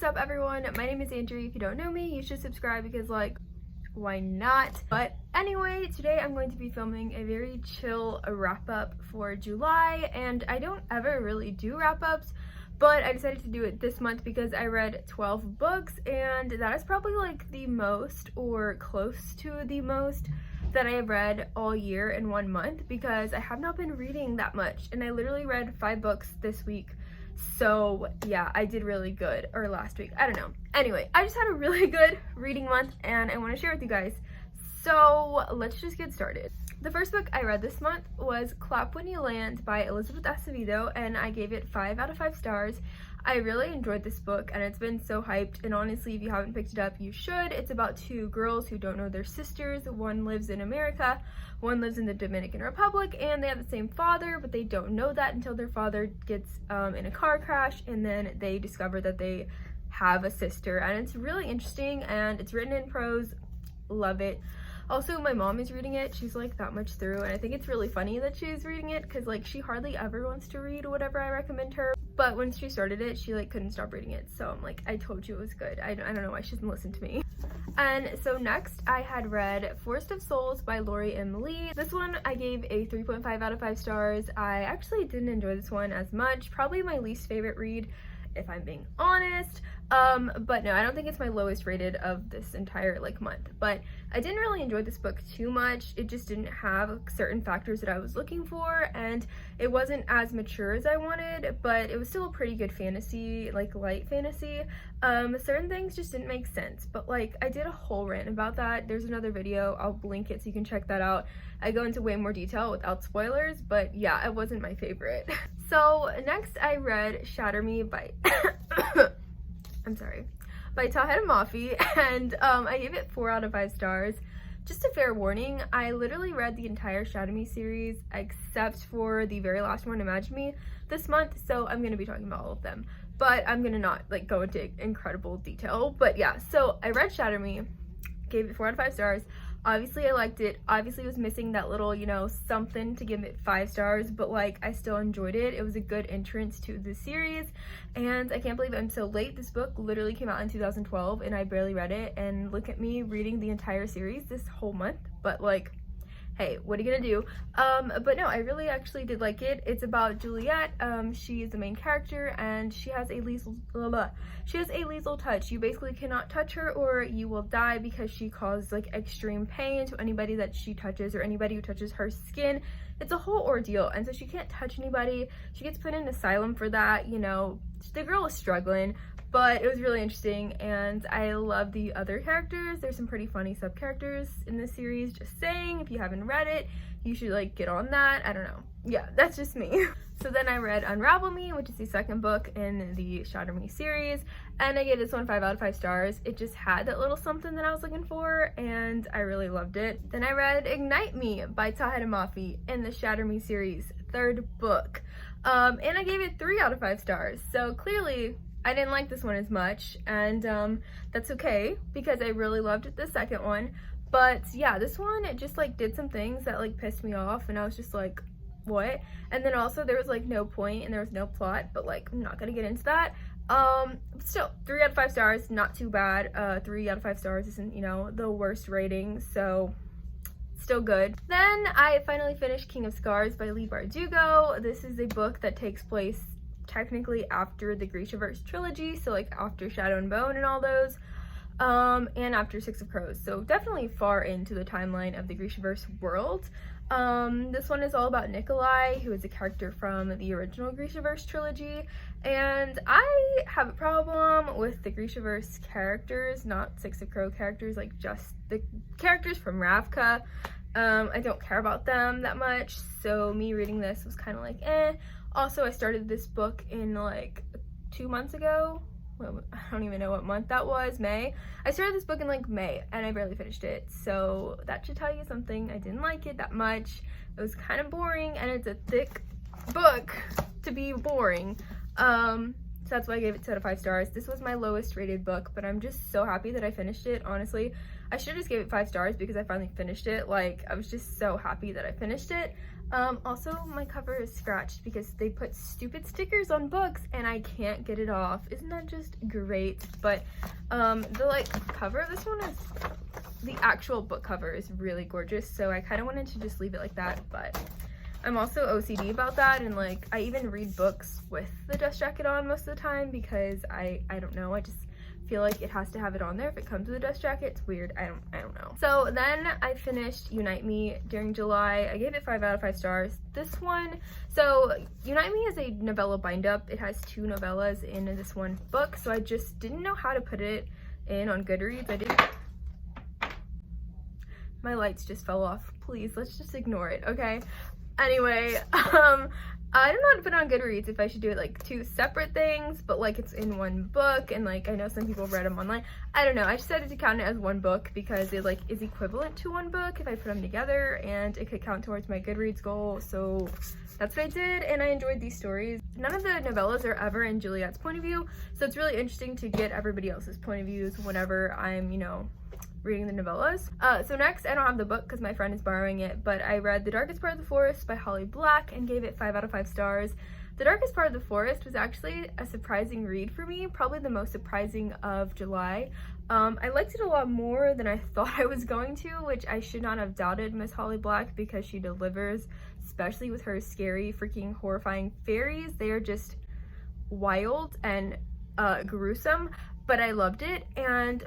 up everyone? My name is Andrea. If you don't know me, you should subscribe because like, why not? But anyway, today I'm going to be filming a very chill wrap up for July, and I don't ever really do wrap ups, but I decided to do it this month because I read 12 books, and that is probably like the most or close to the most that I have read all year in 1 month because I have not been reading that much, and I literally read 5 books this week. So yeah, I did really good, or last week, I don't know. Anyway, I just had a really good reading month and I want to share with you guys. So let's just get started. The first book I read this month was Clap When You Land by Elizabeth Acevedo, and I gave it 5 out of 5 stars. I really enjoyed this book and it's been so hyped, and honestly, if you haven't picked it up, you should. It's about 2 girls who don't know their sisters. One lives in America, one lives in the Dominican Republic, and they have the same father, but they don't know that until their father gets in a car crash, and then they discover that they have a sister. And it's really interesting and it's written in prose. Love it. Also, my mom is reading it. She's like that much through, and I think it's really funny that she's reading it because like she hardly ever wants to read whatever I recommend her, but when she started it, she like couldn't stop reading it. So I'm like, I told you it was good. I don't know why she doesn't listen to me. And so next I had read Forest of Souls by Laurie and Lee. This one I gave a 3.5 out of 5 stars. I actually didn't enjoy this one as much. Probably my least favorite read, if I'm being honest. But no, I don't think it's my lowest rated of this entire like month, but I didn't really enjoy this book too much. It just didn't have certain factors that I was looking for, and it wasn't as mature as I wanted, but it was still a pretty good fantasy, like light fantasy. Certain things just didn't make sense, but like I did a whole rant about that. There's another video, I'll link it so you can check that out. I go into way more detail without spoilers, but yeah, it wasn't my favorite. So next I read Shatter Me by by Tahereh Mafi, and I gave it 4 out of 5 stars. Just a fair warning, I literally read the entire Shatter Me series except for the very last one, Imagine Me, this month, so I'm going to be talking about all of them, but I'm going to not like go into incredible detail. But yeah, so I read Shatter Me, gave it 4 out of 5 stars. Obviously I liked it. Obviously it was missing that little, you know, something to give it 5 stars, but like I still enjoyed it. It was a good entrance to the series, and I can't believe I'm so late. This book literally came out in 2012 and I barely read it, and look at me reading the entire series this whole month. But like, hey, what are you gonna do? But no, I really actually did like it. It's about Juliet. She is the main character, and she has a lethal touch. You basically cannot touch her or you will die because she causes like extreme pain to anybody that she touches or anybody who touches her skin. It's a whole ordeal, and so she can't touch anybody. She gets put in an asylum for that, you know. The girl is struggling, but it was really interesting, and I love the other characters. There's some pretty funny sub-characters in this series, just saying. If you haven't read it, you should like get on that. I don't know. Yeah, that's just me. So then I read Unravel Me, which is the second book in the Shatter Me series, and I gave this one 5 out of 5 stars. It just had that little something that I was looking for, and I really loved it. Then I read Ignite Me by Tahereh Mafi in the Shatter Me series, 3rd book, and I gave it 3 out of 5 stars. So clearly I didn't like this one as much, and that's okay because I really loved the second one. But yeah, this one, it just like did some things that like pissed me off, and I was just like, what? And then also there was like no point and there was no plot, but like I'm not gonna get into that. Still 3 out of 5 stars, not too bad. 3 out of 5 stars isn't, you know, the worst rating, so still good. Then I finally finished King of Scars by Leigh Bardugo. This is a book that takes place technically after the Grishaverse trilogy, so like after Shadow and Bone and all those, and after Six of Crows, so definitely far into the timeline of the Grishaverse world. This one is all about Nikolai, who is a character from the original Grishaverse trilogy, and I have a problem with the Grishaverse characters, not Six of Crow characters, like just the characters from Ravka. I don't care about them that much, so me reading this was kind of like eh. Also, I started this book in like 2 months ago. Well, I don't even know what month that was. May. I started this book in like May and I barely finished it, so that should tell you something. I didn't like it that much. It was kind of boring, and it's a thick book to be boring. So that's why I gave it 2 out of 5 stars. This was my lowest rated book, but I'm just so happy that I finished it. Honestly, I should have just gave it 5 stars because I finally finished it. Like, I was just so happy that I finished it. Also, my cover is scratched because they put stupid stickers on books and I can't get it off. Isn't that just great? But the like cover of this one is, the actual book cover is really gorgeous, so I kind of wanted to just leave it like that. But I'm also OCD about that, and like I even read books with the dust jacket on most of the time because I don't know, I just feel like it has to have it on there if it comes with a dust jacket. It's weird. I don't know. So then I finished Unite Me during July. I gave it 5 out of 5 stars. This one, so Unite Me is a novella bind up. It has 2 novellas in this one book, so I just didn't know how to put it in on Goodreads. I didn't. My lights just fell off. Please, let's just ignore it, okay? Anyway, I don't know how to put it on Goodreads, if I should do it like 2 separate things, but like it's in one book, and like I know some people read them online. I don't know, I decided to count it as one book because it like is equivalent to one book if I put them together, and it could count towards my Goodreads goal, so that's what I did, and I enjoyed these stories. None of the novellas are ever in Juliet's point of view, so it's really interesting to get everybody else's point of views whenever I'm, you know, reading the novellas. So next, I don't have the book because my friend is borrowing it, but I read The Darkest Part of the Forest by Holly Black and gave it 5 out of 5 stars. The Darkest Part of the Forest was actually a surprising read for me, probably the most surprising of July. I liked it a lot more than I thought I was going to, which I should not have doubted Miss Holly Black because she delivers, especially with her scary, freaking horrifying fairies. They are just wild and gruesome, but I loved it. And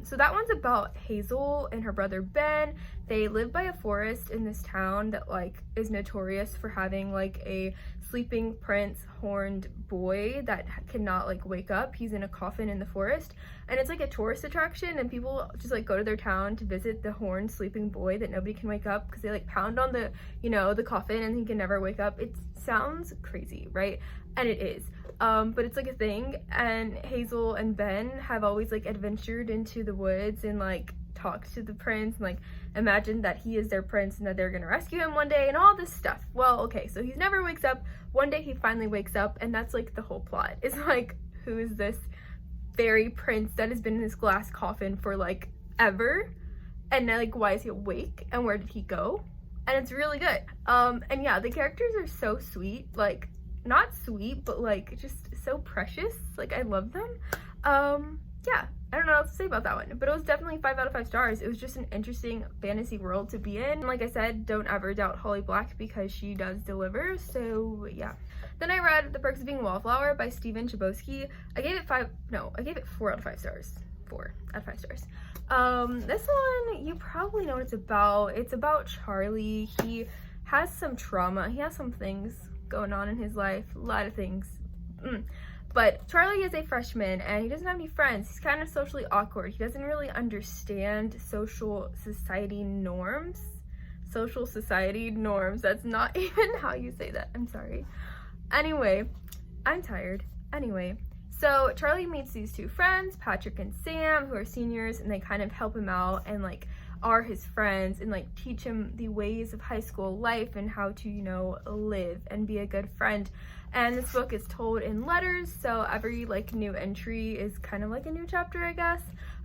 so that one's about Hazel and her brother Ben. They live by a forest in this town that like is notorious for having like a sleeping prince horned boy that cannot like wake up. He's in a coffin in the forest, and it's like a tourist attraction, and people just like go to their town to visit the horned sleeping boy that nobody can wake up because they like pound on the, you know, the coffin and he can never wake up. It sounds crazy, right? And it is. But it's like a thing, and Hazel and Ben have always like adventured into the woods and like talked to the prince and like imagined that he is their prince and that they're gonna rescue him one day and all this stuff. Well, okay, so he never wakes up. One day he finally wakes up, and that's like the whole plot. It's like, who is this fairy prince that has been in this glass coffin for like ever, and now like why is he awake and where did he go? And it's really good. And yeah, the characters are so sweet, like not sweet, but like just so precious. Like I love them. Yeah, I don't know what else to say about that one, but it was definitely 5 out of 5 stars. It was just an interesting fantasy world to be in. Like I said, don't ever doubt Holly Black because she does deliver. So yeah. Then I read The Perks of Being Wallflower by Chubowski. I gave it 4 out of 5 stars. 4 out of 5 stars. This one, you probably know what it's about. It's about Charlie. He has some trauma. He has some things going on in his life, a lot of things. But Charlie is a freshman and he doesn't have any friends. He's kind of socially awkward. He doesn't really understand social society norms. Social society norms. That's not even how you say that. I'm sorry. Anyway, I'm tired. Anyway, so Charlie meets these 2 friends, Patrick and Sam, who are seniors, and they kind of help him out and like are his friends and like teach him the ways of high school life and how to, you know, live and be a good friend. And this book is told in letters, so every like new entry is kind of like a new chapter, I guess.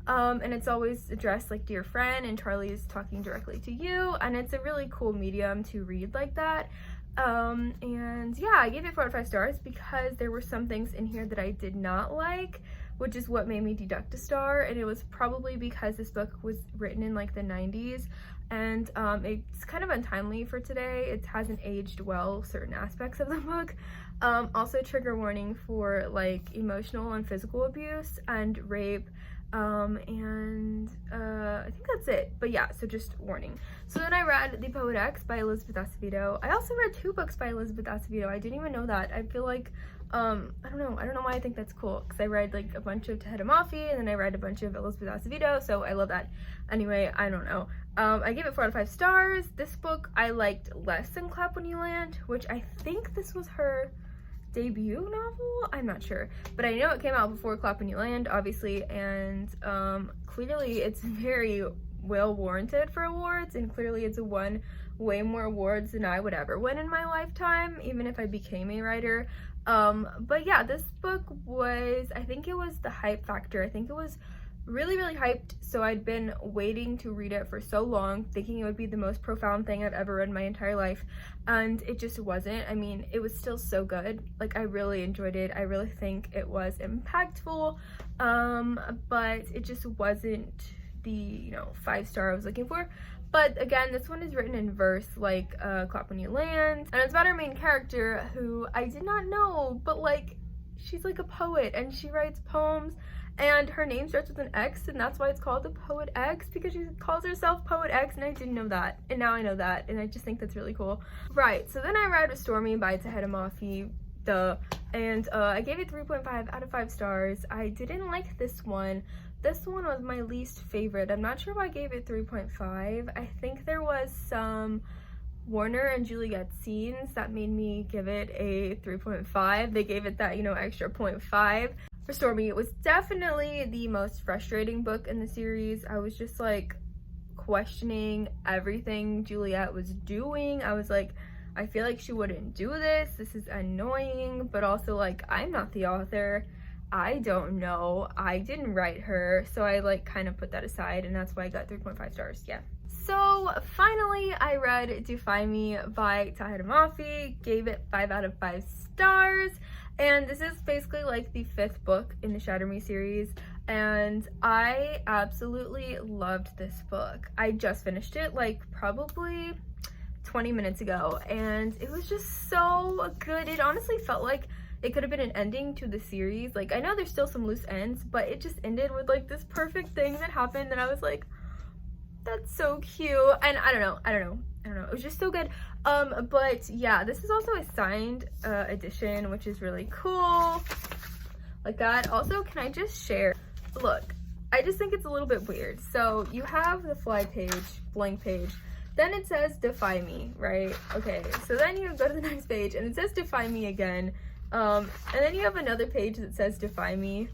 And it's always addressed like dear friend, and Charlie is talking directly to you, and it's a really cool medium to read like that. And yeah, I gave it 4 out of 5 stars because there were some things in here that I did not like, which is what made me deduct a star, and it was probably because this book was written in like the 90s, and it's kind of untimely for today. It hasn't aged well, certain aspects of the book. Also trigger warning for like emotional and physical abuse and rape, and I think that's it. But yeah, so just warning. So then I read The Poet X by Elizabeth Acevedo. I also read 2 books by Elizabeth Acevedo. I didn't even know that. I feel like I don't know why I think that's cool, because I read like a bunch of Tahereh Mafi, and then I read a bunch of Elizabeth Acevedo, so I love that. Anyway, I don't know. I gave it 4 out of 5 stars. This book I liked less than Clap When You Land, which I think this was her debut novel? I'm not sure, but I know it came out before Clap When You Land, obviously, and clearly it's very well warranted for awards, and clearly it's won way more awards than I would ever win in my lifetime, even if I became a writer. But yeah, this book was, I think it was the hype factor. I think it was really hyped. So I'd been waiting to read it for so long, thinking it would be the most profound thing I've ever read in my entire life, and it just wasn't. I mean, it was still so good. Like, I really enjoyed it. I really think it was impactful, but it just wasn't the, you know, 5-star I was looking for. But again, this one is written in verse, like Clap When You Land, and it's about our main character, who I did not know, but like, she's like a poet and she writes poems, and her name starts with an X, and that's why it's called the Poet X, because she calls herself Poet X, and I didn't know that, and now I know that, and I just think that's really cool. Right, so then I read Restore Me by Tahereh Mafi, and I gave it 3.5 out of 5 stars. I didn't like this one. This one was my least favorite. I'm not sure why I gave it 3.5. I think there was some Warner and Juliet scenes that made me give it a 3.5. They gave it that, you know, extra 0.5. Restore Me, it was definitely the most frustrating book in the series. I was just like questioning everything Juliet was doing. I was like, I feel like she wouldn't do this. This is annoying, but also like, I'm not the author. I don't know. I didn't write her, so I like kind of put that aside, and that's why I got 3.5 stars. Yeah. So finally, I read Defy Me by Tahereh Mafi, gave it 5 out of 5 stars, and this is basically like the 5th book in the Shatter Me series, and I absolutely loved this book. I just finished it like probably 20 minutes ago, and it was just so good. It honestly felt like it could have been an ending to the series. Like, I know there's still some loose ends, but it just ended with like this perfect thing that happened, and I was like, that's so cute. And I don't know, it was just so good. But yeah, this is also a signed edition, which is really cool, like that. Also, can I just share, look, I just think it's a little bit weird. So you have the fly page, blank page, then it says Defy Me, right? Okay, so then you go to the next page and it says Defy Me again. And then you have another page that says Defy Me.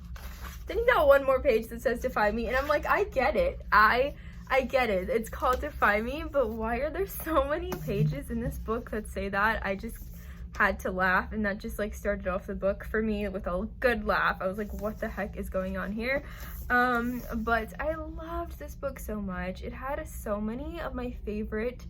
Then you got one more page that says Defy Me, and I'm like, I get it. I get it. It's called Defy Me, but why are there so many pages in this book that say that? I just had to laugh, and that just like started off the book for me with a good laugh. I was like, what the heck is going on here? But I loved this book so much. It had so many of my favorite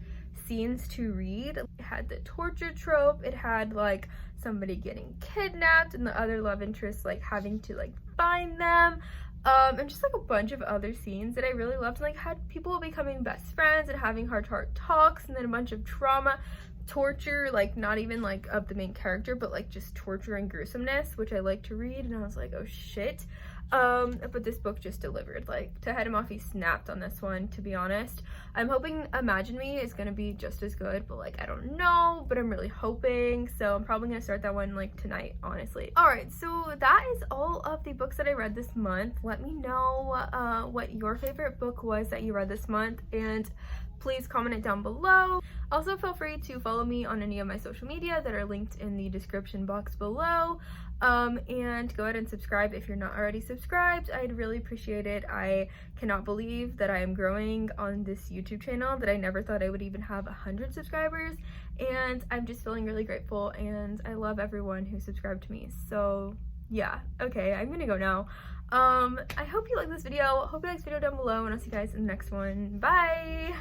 scenes to read. It had the torture trope, it had like somebody getting kidnapped and the other love interest like having to like find them, and just like a bunch of other scenes that I really loved, and like had people becoming best friends and having heart-to-heart talks, and then a bunch of trauma, torture, like not even like of the main character, but like just torture and gruesomeness, which I like to read. And I was like, oh shit. But this book just delivered. Like, Tahereh Mafi snapped on this one, to be honest. I'm hoping Imagine Me is gonna be just as good, but like, I don't know, but I'm really hoping. So I'm probably gonna start that one like tonight, honestly. All right, so that is all of the books that I read this month. Let me know what your favorite book was that you read this month, and please comment it down below. Also, feel free to follow me on any of my social media that are linked in the description box below. And go ahead and subscribe if you're not already subscribed. I'd really appreciate it. I cannot believe that I am growing on this YouTube channel, that I never thought I would even have 100 subscribers, and I'm just feeling really grateful, and I love everyone who subscribed to me. So yeah, okay, I'm gonna go now. I hope you like this video. Hope you like this video down below, and I'll see you guys in the next one. Bye!